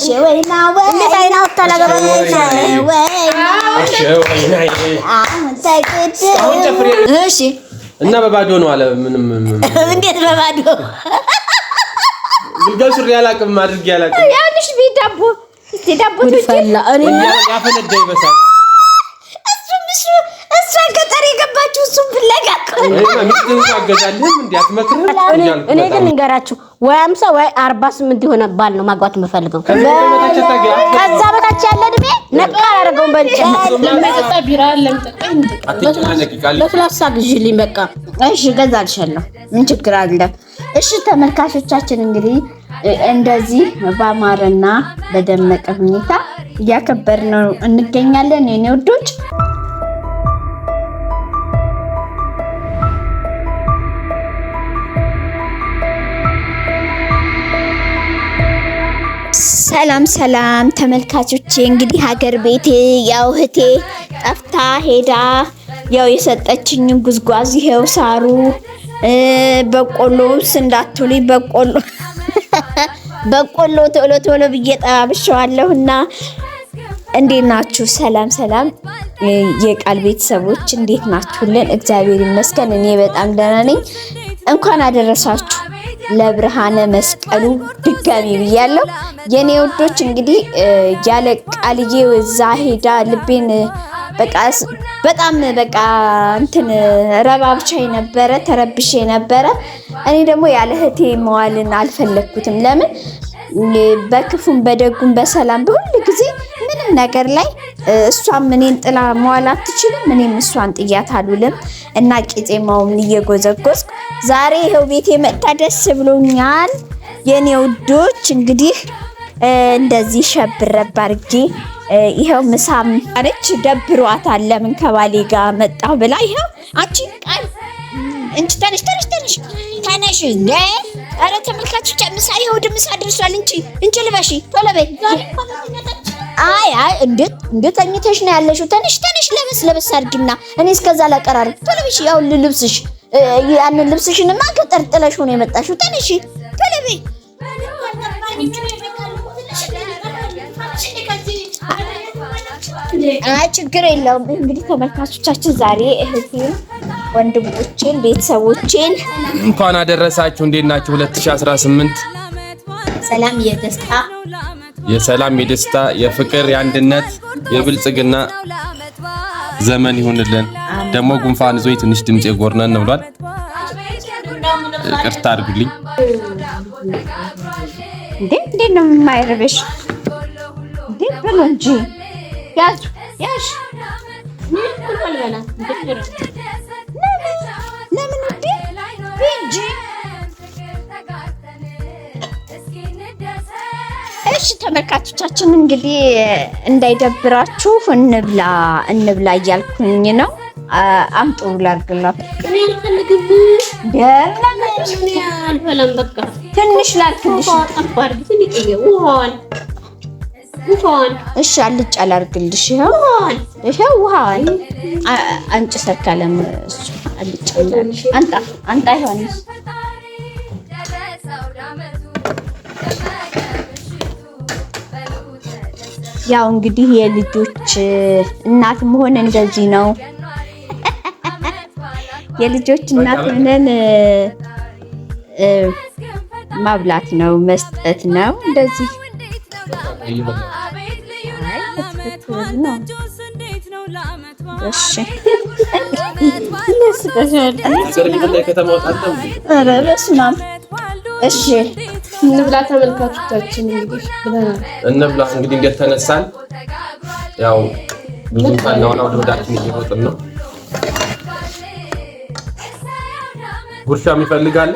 አሸወይና እንዴት አይናው ተላገበ እሺ እና በባዶ ነው አለ ምንም እንዴት በባዶ ግልገል ሱሪ ያላቅም አድርጌ ያላቅም ያንሽ ቢዳቦ ዳቦ ትፈላ እኔ ያፈነዳ ይበሳል እሷ ገጠር የገባችው እሱም ፍለጋ እኔ ግን እንገራችሁ ወይ 50 ወይ 48 የሆነ ባል ነው ማግባት የምፈልገው። ከዛ በታች ያለ እድሜ ነቃ አደረገው ለምጠጣ ቢራ ለስላሳ ግዢልኝ በቃ። እሺ ገዛልሻለሁ። ምን ችግር አለ? እሺ ተመልካቾቻችን እንግዲህ እንደዚህ በአማረና በደመቀ ሁኔታ እያከበርነው እንገኛለን የኔ ወዶች። ሰላም ሰላም ተመልካቾቼ እንግዲህ ሀገር ቤቴ ያው እህቴ ጠፍታ ሄዳ ያው የሰጠችኝን ጉዝጓዝ ይሄው ሳሩ በቆሎስ እንዳትሉኝ በቆሎ ቶሎ ብዬ ጠባብሻለሁና እንዴት ናችሁ? ሰላም የቃል ቤተሰቦች እንዴት ናችሁልን? እግዚአብሔር ይመስገን እኔ በጣም ደህና ነኝ። እንኳን አደረሳችሁ ለብርሃነ መስቀሉ ድጋሚ ብያለሁ የኔ ወዶች። እንግዲህ ያለ ቃልዬ እዛ ሄዳ ልቤን በጣም እንትን ረባብቻይ ነበረ፣ ተረብሼ ነበረ። እኔ ደግሞ ያለ እህቴ መዋልን አልፈለኩትም። ለምን በክፉም በደጉም በሰላም በሁሉ ጊዜ ምንም ነገር ላይ እሷም እኔን ጥላ መዋል አትችልም፣ እኔም እሷን ጥያት አልውልም። እና ቄጤማውን እየጎዘጎዝኩ ዛሬ ይሄው ቤቴ መጣ። ደስ ብሎኛል የኔ ውዶች። እንግዲህ እንደዚህ ሸብረብ አድርጌ ይሄው ምሳም አለች ደብሯታል። ለምን ከባሌ ጋር መጣሁ ብላ ይሄው አንቺ ቃል እንቺ ተነሽ እንዴ! አረ ተመልካቾች ምሳ ይሄው ምሳ ደርሷል። እንቺ ልበሺ ቶሎ በይ። አይ እንዴት ተኝተሽ ነው ያለሽው? ተነሽ ለበስ አድርጊና እኔ እስከዛ ላቀራር ቶሎ በይ። ያው ልብስሽ ያንን ልብስሽንማ ገጠር ጥለሽ ነው የመጣሽው። ተነሽ ቶሎ በይ። ችግር የለውም። እንግዲህ ተመልካቾቻችን ዛሬ እህቴን፣ ወንድሞቼን፣ ቤተሰቦቼን እንኳን አደረሳችሁ። እንዴት ናችሁ? 2018 የሰላም የደስታ የፍቅር የአንድነት የብልጽግና ዘመን ይሁንልን። ደግሞ ጉንፋን ይዞኝ ትንሽ ድምጽ የጎርነን ነው ብሏል። ይቅርታ አድርጉልኝ። እንዴ ነው የማይረበሽ? እንዴ ብሎ እንጂ ያዝ ለምን እንዴ እንጂ። እሺ ተመልካቾቻችን እንግዲህ እንዳይደብራችሁ እንብላ እያልኩኝ ነው። አምጡ ላርግላት ትንሽ ላርግልሽ። እሺ አልጫ ላርግልሽ። ይሄው ውሃዋን አንጭ ሰካለም እሱ አልጫ አንጣ ይሆንስ ያው እንግዲህ የልጆች እናት መሆን እንደዚህ ነው። የልጆች እናት ሆነን ማብላት ነው፣ መስጠት ነው። እንደዚህ እሺ እሺ እንብላ ተመልካቾቻችን። እንብላ እንግዲህ እንደተነሳን ያው ብዙ ካናውና ወዳችን እየወጣን ነው። ጉርሻም ይፈልጋል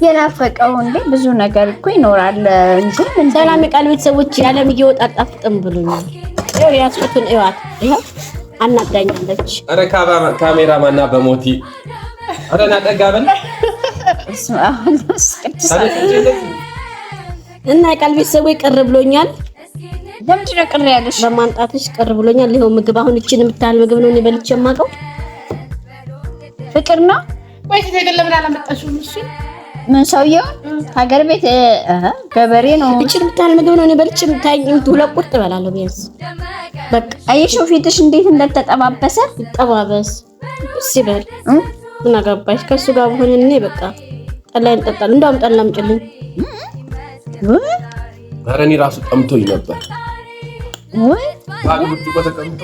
የናፈቀው እንዴ ብዙ ነገር እኮ ይኖራል እንጂ ሰላም የቃል ቤተሰቦች ያለም እየወጣ ጣፍጥም ብሉኛል። ይሄ ያስፈቱን እዋት ይሄ አናዳኛለች። አረ ካሜራማና በሞቲ አረ ናጠጋበል እና የቃል ቤተሰቦች ቅር ብሎኛል። ለምንድን ነው ቅር ያለሽ? በማምጣትሽ ቅር ብሎኛል። ይሄው ምግብ አሁን እቺን የምታህል ምግብ ነው እኔ በልቼ የማውቀው። ፍቅር ነው ወይ ትገለምን አላመጣሽም? እሺ ምን ሰውየው ሀገር ቤት ገበሬ ነው። እቺን ብታል ምግብ ነው። እኔ በልቼ የምታይኝ ሁለት ቁርጥ እበላለሁ ቢያንስ። በቃ አየሽው ፊትሽ እንዴት እንደተጠባበሰ። ይጠባበስ ሲበል ምን አገባሽ? ከሱ ጋር ሆነ እኔ በቃ ጠላ እንጠጣለን። እንደውም ጠላ አምጪልኝ። ኧረ እኔ ራሱ ጠምቶኝ ነበር። ወይ ባሉት እኮ ተቀምጦ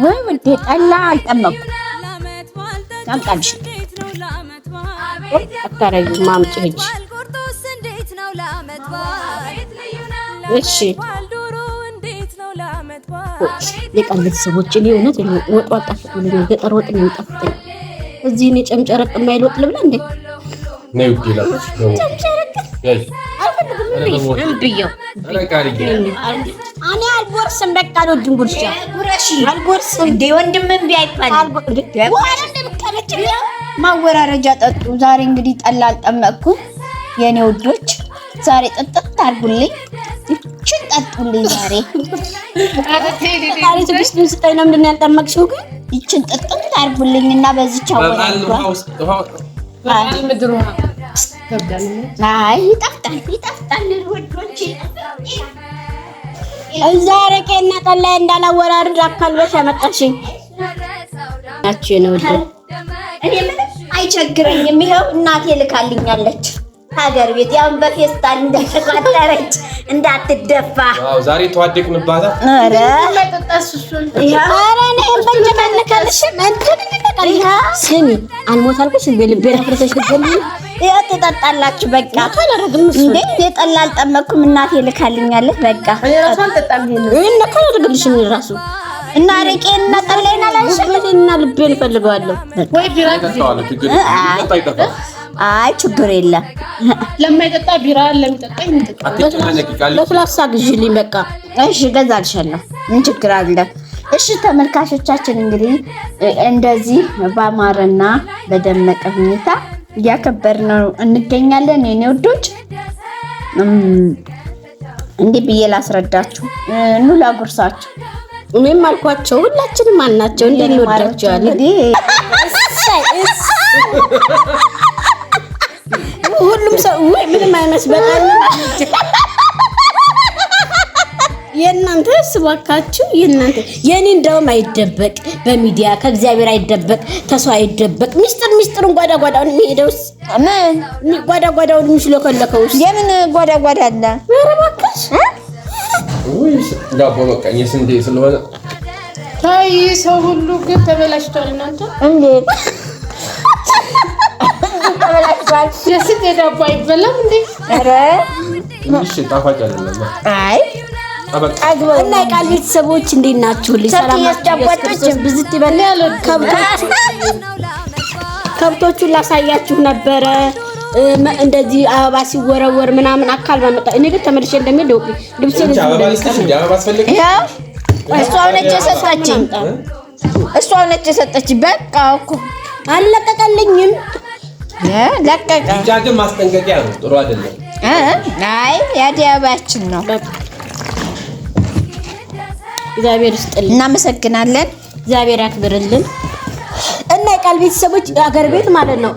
ወይ ወንዴ ጠላ አልጠመኩም። ታውቃለሽ አታረጊ ማምጪ ሂጂ። እሺ የቃል ቤተሰቦች እኔ እውነት ወጥ አጣፍጡልኝ። ገጠር ወጥ ነው የሚጣፍጠኝ። እዚህ እኔ ጨምጨረቅ የማይል ወጥ ልብላ እንዴ? ነው ይላል ጨምጨረቅ እምብየው እኔ አልጎርስም። በቃ አልወድም ጉርሻ። አልጎርስም እንዴ ወንድም እምቢ አይባልም። ማወራረጃ ጠጡ። ዛሬ እንግዲህ ጠላ አልጠመቅኩም የኔ ውዶች። ዛሬ ጥጥት አድርጉልኝ፣ ይችን ጠጡልኝ። ዛሬ ቃሪ ትግስት ስጠኝ። ለምንድን ነው ያልጠመቅሽው ግን? ይችን ጥጥት አድርጉልኝና በዚህች አወራረጃ አይ ይጣፍጣል ውዶች። እዛ ረቄና ጠላ እንዳላወራርድ አካልበሽ ያመጣሽኝ ናችሁ ነው። እኔ ምንም አይቸግረኝም። ይኸው እናቴ ልካልኛለች ሀገር ቤት ያው በፌስታል እንደተቋጠረች እንዳትደፋ። ዋው ዛሬ ተዋደቅንባት። አረ ስሚ አልሞት አልኩሽ በልቤ አፍርተሽ ልትገኝ ትጠጣላችሁ። በቃ እንዴ የጠላ አልጠመኩም እናቴ ልካልኛለች። በቃ እና ካላደረግልሽም ራሱ እና ረቄና ጠላይና ላልሽበትና ልቤን እፈልገዋለሁ ወይ ቢራ ከተዋለ ችግር አይጠፋ። አይ ችግር የለም። ለማይጠጣ ቢራ ለሚጠጣ ይጠጣ። ለስላሳ ግዢልኝ በቃ። እሺ ገዛልሻለሁ። ምን ችግር አለ? እሺ ተመልካቾቻችን እንግዲህ እንደዚህ ባማረና በደመቀ ሁኔታ እያከበርነው እንገኛለን የኔ ውዶች። እንዴ ብዬ ላስረዳችሁ ኑ ላጉርሳችሁ። እኔም አልኳቸው ሁላችንም አናቸው እንዴ እንወዳቸዋለን። ሁሉም ሰው ወይ ምንም አይመስበታል። የእናንተ ስባካችሁ የእናንተ የኔ እንደውም አይደበቅ በሚዲያ ከእግዚአብሔር አይደበቅ ተሰው አይደበቅ። ሚስጥሩን ጓዳውን የሚሄደውስ ምን ጓዳውን የሚሽለከለከውስ የምን ጓዳ አለ? ኧረ እባክሽ ወይ ዳቦ መቀኝ ስንዴ ስለሆነ ታይ ሰው ሁሉ ግን ተበላሽቷል። እናንተ እንዴት ተበላሽቷል? የስንዴ ዳቦ አይበላም እንዴ? ኧረ እሺ ጣፋጭ አይደለም። አይ እና የቃል ቤተሰቦች እንዴት ናችሁ? ሰላም ናችሁ? ብዝት ይበል። ከብቶቹን ላሳያችሁ ነበረ እንደዚህ አበባ ሲወረወር ምናምን አካል ባመጣ። እኔ ግን ተመልሼ እንደሚሄድ ልብሴ እሷ ነች የሰጠችኝ። በቃ እኮ አልለቀቀልኝም። ለቀቀ። ብቻ ግን ማስጠንቀቂያ ነው፣ ጥሩ አይደለም። አይ የአዲያባችን ነው። እግዚአብሔር ይስጥልን፣ እናመሰግናለን። እግዚአብሔር ያክብርልን። እና የቃል ቤተሰቦች ሀገር ቤት ማለት ነው።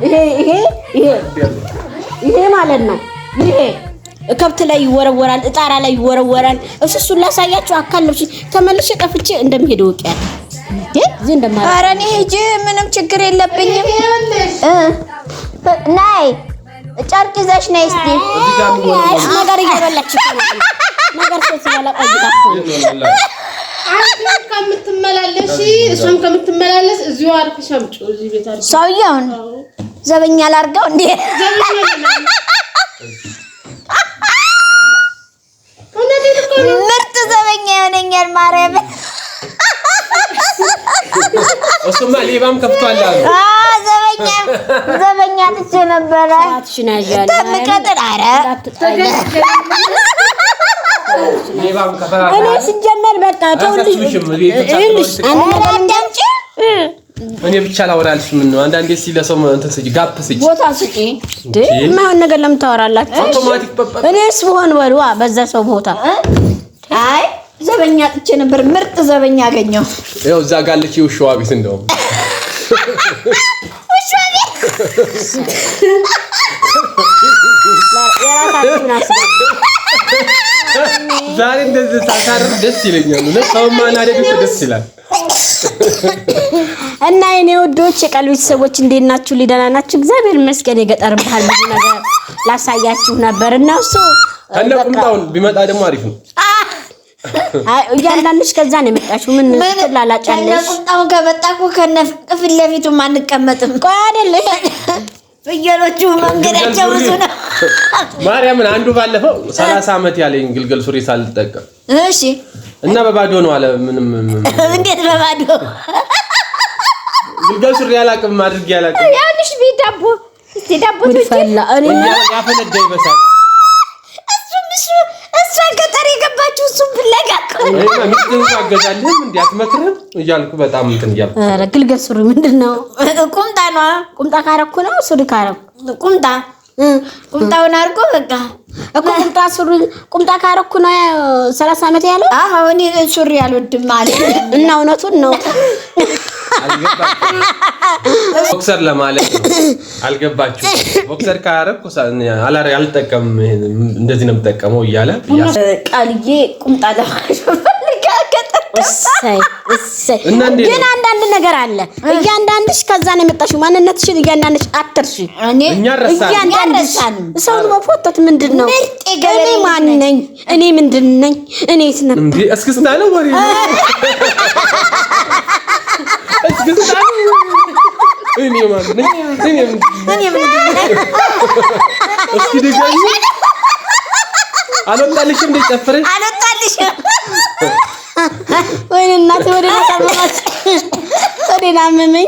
ይሄ ማለት ነው። ይሄ ከብት ላይ ይወረወራል፣ እጣራ ላይ ይወረወራል። እሱን ላሳያችሁ። አካል ልብስ ተመልሼ ጠፍቼ እንደምሄድ ወቂያ እዚህ እንደማራ። ኧረ እኔ ሂጂ፣ ምንም ችግር የለብኝም። ናይ ጨርቅ ይዘሽ ነይ እስቲ። ነገር እየበላች ነገር ሲበላ ቆይታ አንተ ከምትመላለሽ እሷም ከምትመላለስ እዚሁ አርፈሽ አምጪው። እዚህ ቤት አርፈሽ ሰውየውን ዘበኛ ላርገው እንዴ? ምርጥ ዘበኛ የሆነኛል ማርያም። እሱማ ሌባም ከፍቷል አሉ። ዘበኛ ትቼ ነበረ ተምቀጥል። ኧረ ሌባም ከፈራ እኔ ሲጀመር በቃ ተውልሽ አዳምጪ። እኔ ብቻ ላወራልሽ። ምን ነው አንዳንዴ ሲለሰው እንትን ስጪ፣ ጋፕ ስጪ፣ ቦታ ስጪ። የማይሆን ነገር ለምን ታወራላችሁ? አውቶማቲክ ፐፐ እኔስ ብሆን በሉዋ በዛ ሰው ቦታ። አይ ዘበኛ ጥቼ ነበር። ምርጥ ዘበኛ አገኘው። ይኸው እዛ ጋር አለች የውሻዋ ቤት። እንደውም ውሻ ቤት የራሳችሁን አስቡ። ዛሬ እንደዚህ ሳሳርፍ ደስ ይለኛል። ለሰው ማናደድ ደስ ይላል። እና የኔ ወዶች የቀልብ ቤተሰቦች እንዴት ናችሁ? ሊደና ናችሁ? እግዚአብሔር ይመስገን። የገጠር ባህል ብዙ ነገር ላሳያችሁ ነበር እና እሱ ቁምጣውን ቢመጣ ደግሞ አሪፍ ነው። እያንዳንድሽ ከዛ ነው የመጣችው። ምን ትላላጫለሽ? ቁምጣው ከመጣ እኮ ከፊት ለፊቱ አንቀመጥም። ቆይ አይደለ ፍየሎቹ መንገዳቸው ብዙ ነው። ማርያምን አንዱ ባለፈው 30 ዓመት ያለኝ ግልገል ሱሪ ሳልጠቀም እሺ እና በባዶ ነው አለ። ምንም እንዴት በባዶ ግልገል ሱሪ ያላቅም አድርጌ ያላቅም ያንሽ ቢዳቦ ዳቦ ትፈላ እኔ ያፈነዳ ይበሳል። እሷ ገጠር የገባችው እሱን ፍለጋ እኔማ ሚስትን ታገዛለህ እንዴ አትመክርም እያልኩ በጣም እንትን እያልኩ ኧረ ግልገል ሱሪ ምንድነው? ቁምጣ ነው። ቁምጣ ካረኩ ነው ሱሪ ካረኩ ቁምጣውን አድርጎ በቃ እኮ ቁምጣ ካረኩ ነው 30 ዓመት ያለው። አዎ እኔ ሱሪ አልወድም ማለት እና እውነቱን ነው። ቦክሰር ለማለት ነው። አልገባችሁ? ቦክሰር ካረኩ አልጠቀም እንደዚህ ነው የምጠቀመው እያለ ቃልዬ ቁምጣ ለማለት ግን አንዳንድ ነገር አለ። እያንዳንድሽ ከዛ ነው የመጣሽው። ማንነትሽን እያንዳንድሽ አትርሺ። እያንዳንድሽ ሰውን መፎተት ምንድነው? እኔ ማን ነኝ? እኔ ምንድን ነኝ? እኔስ ነው እንዴ? እስክስታ ነው ወሬ ነው። እስክስታ ነው። እኔ ማን ነኝ? እኔ ምንድን ነኝ? እስኪ ድጋሚ አልወጣልሽም? እንደ ጨፍረሽ አልወጣልሽም? ወይ እናቴ ወደ ናታማች ወደ ናመመኝ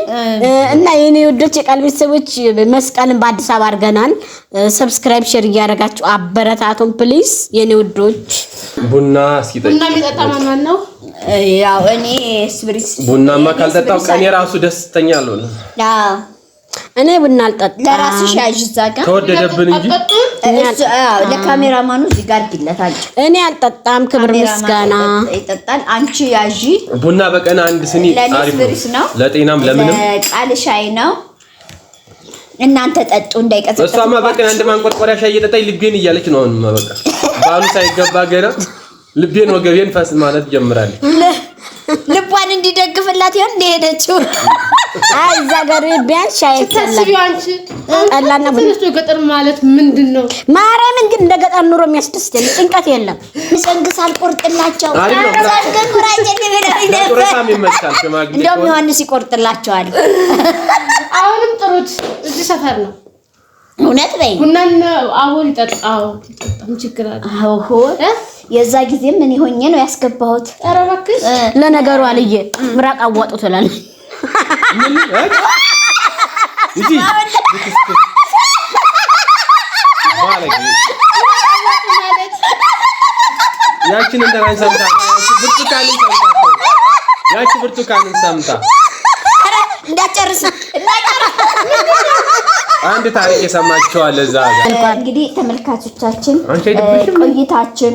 እና የኔ ወዶች የቀልብ ቤተሰቦች መስቀልን በአዲስ አበባ አድርገናል። ሰብስክራይብ ሼር እያደረጋችሁ አበረታቱን ፕሊዝ የኔ ወዶች። ቡና ሲጠጣ ቡና የሚጠጣ ማን ነው? ያው እኔ ስብሪስ ቡናማ ካልጠጣው ቀኔ ራሱ ደስተኛ አልሆነ። አዎ እኔ ቡና አልጠጣም። ለራስሽ ያዥ እዛ ጋር ተወደደብን እንጂ ለካሜራማኑ እዚህ ጋር አድርጊለታል። እኔ አልጠጣም። ክብር ምስጋና ይጠጣል። አንቺ ያዥ ቡና በቀን አንድ ስኒ አሪፍ ነው። ለጤናም ለምንም ቃል ሻይ ነው። እናንተ ጠጡ እንዳይቀዘቅዝ። እሷማ በቀን አንድ ማንቆርቆሪያ ሻይ እየጠጣች ልቤን እያለች ነው። አሁንማ በቃ ባሉ ሳይገባ ገና ልቤን ወገቤን ፈስ ማለት ጀምራለች። ልቧን እንዲደግፍላት ይሆን እንደሄደችው። አይ እዛ ጋር ቢያንስ ሻይ ተስቢው አንቺ ጠላና ቡና ገጠር ማለት ምንድነው? ማርያምን ግን እንደ ገጠር ኑሮ የሚያስደስተኝ ጭንቀት የለም። ሰንግሳል ቆርጥላቸው ቁረሳም ይመጣል። ሽማግሌ እንደውም ዮሐንስ ይቆርጥላቸዋል። አሁንም ጥሩት እዚህ ሰፈር ነው። እውነት በይ ቡናና አቦል ይጠጣው ምን ችግር አለ? አዎ የዛ ጊዜ ምን ይሆኜ ነው ያስገባሁት? ኧረ እባክሽ ለነገሩ አልዬ ምራቅ አዋጡ ትላለች። ምን እጂ ያቺን እንደራን ሰምታ ያቺ ብርቱካንን ሰምታ እንዳጨርስ አንድ ታሪክ የሰማችኋል። እዛ ጋር እንግዲህ ተመልካቾቻችን ቆይታችን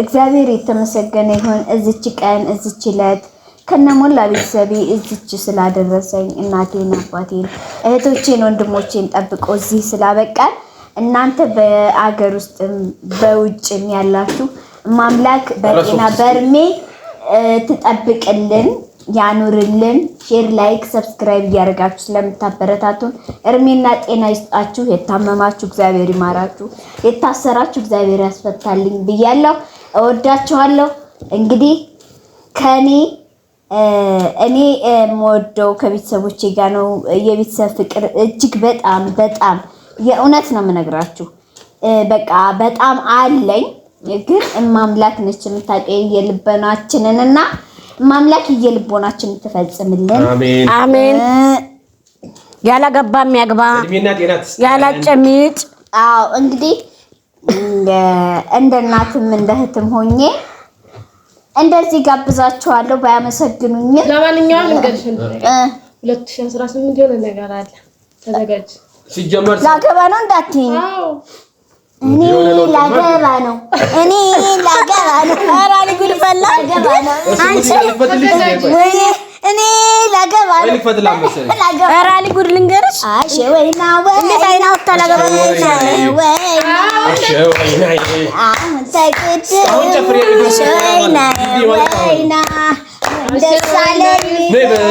እግዚአብሔር የተመሰገነ ይሁን። እዚች ቀን እዚች ዕለት ከነሞላ ቤተሰቤ እዚች ስላደረሰኝ እናቴን፣ አባቴን፣ እህቶቼን፣ ወንድሞቼን ጠብቆ እዚህ ስላበቃል እናንተ በአገር ውስጥም በውጭም ያላችሁ ማምላክ በጤና በርሜ ትጠብቅልን ያኑርልን። ሼር ላይክ ሰብስክራይብ እያደረጋችሁ ስለምታበረታቱን እርሜና ጤና ይስጣችሁ። የታመማችሁ እግዚአብሔር ይማራችሁ፣ የታሰራችሁ እግዚአብሔር ያስፈታልኝ ብያለሁ። እወዳችኋለሁ። እንግዲህ ከኔ እኔ የምወደው ከቤተሰቦቼ ጋር ነው። የቤተሰብ ፍቅር እጅግ በጣም በጣም የእውነት ነው የምነግራችሁ። በቃ በጣም አለኝ። ግን ማምላክ ነች የምታውቀው የልቦናችንንና ማምላክ የልቦናችንን ትፈጽምልን። አሜን አሜን። ያላገባ የሚያግባ ያላጨሚጭ። አዎ እንግዲህ እንደ እናትም እንደ እህትም ሆኜ እንደዚህ ጋብዛችኋለሁ። ባያመሰግኑኝ ለማንኛውም እንግዲህ 2018 የሆነ ነገር አለ። ተዘጋጅ። ሲጀመር ላገባ ነው እንዳትይኝ። እኔ ላገባ ነው። ኧረ ጉድ ፈላ። አንቺ እኔ ላገባ ነው ልፈትላ መሰለኝ ኧረ አሊ ጉድ ልንገርሽ አሸወይና ወይ እንዴት አይና ወጣ ላገባ ነው ወይና አሸወይና አሁን ተቅድ አሁን ጨፍሬ ወይና ወይና ደሳለኝ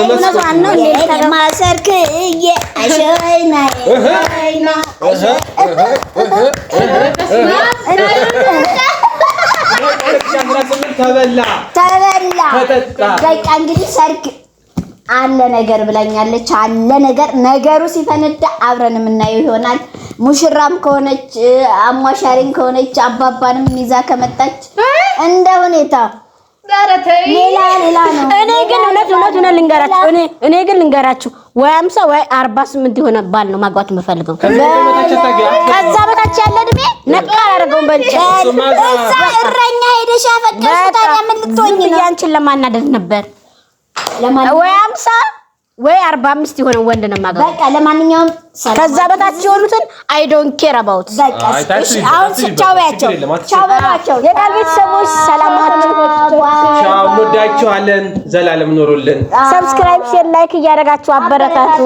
እውነቷን ነው እንዴ ማሰርክዬ አሸወይና ወይና ተበላ በቃ እንግዲህ ሰርግ አለ ነገር ብላኛለች። አለ ነገሩ ሲፈነዳ አብረን የምናየው ይሆናል። ሙሽራም ከሆነች አሟሻሪም ከሆነች አባባንም ይዛ ከመጣች እንደ ሁኔታ ሌላ ነው። እኔ ግን ልንገራችሁ ወይ 50 ወይ 48 የሆነ ባል ነው ማግባት የምፈልገው። ከዛ በታች ያለ እድሜ ነቃ አደረገውን በልጭ እዛ እረኛ ሄደሽ አፈቀርሽ ታዲያ ምን ልትሆኚ ነው? ያንቺን ለማናደድ ነበር። ወይ 50 ወይ 45 የሆነ ወንድ ነው ማግባት። በቃ ለማንኛውም ከዛ በታች የሆኑትን አይ ዶንት ኬር አባውት። በቃ አሁን ቻው በያቸው። ቻው በሏቸው። የቃል ቤተሰቦች ሰላማችሁ ቻው፣ እንወዳችኋለን። ዘላለም ኖሩልን። ሰብስክራይብ፣ ሼር፣ ላይክ እያደረጋችሁ አበረታቱ።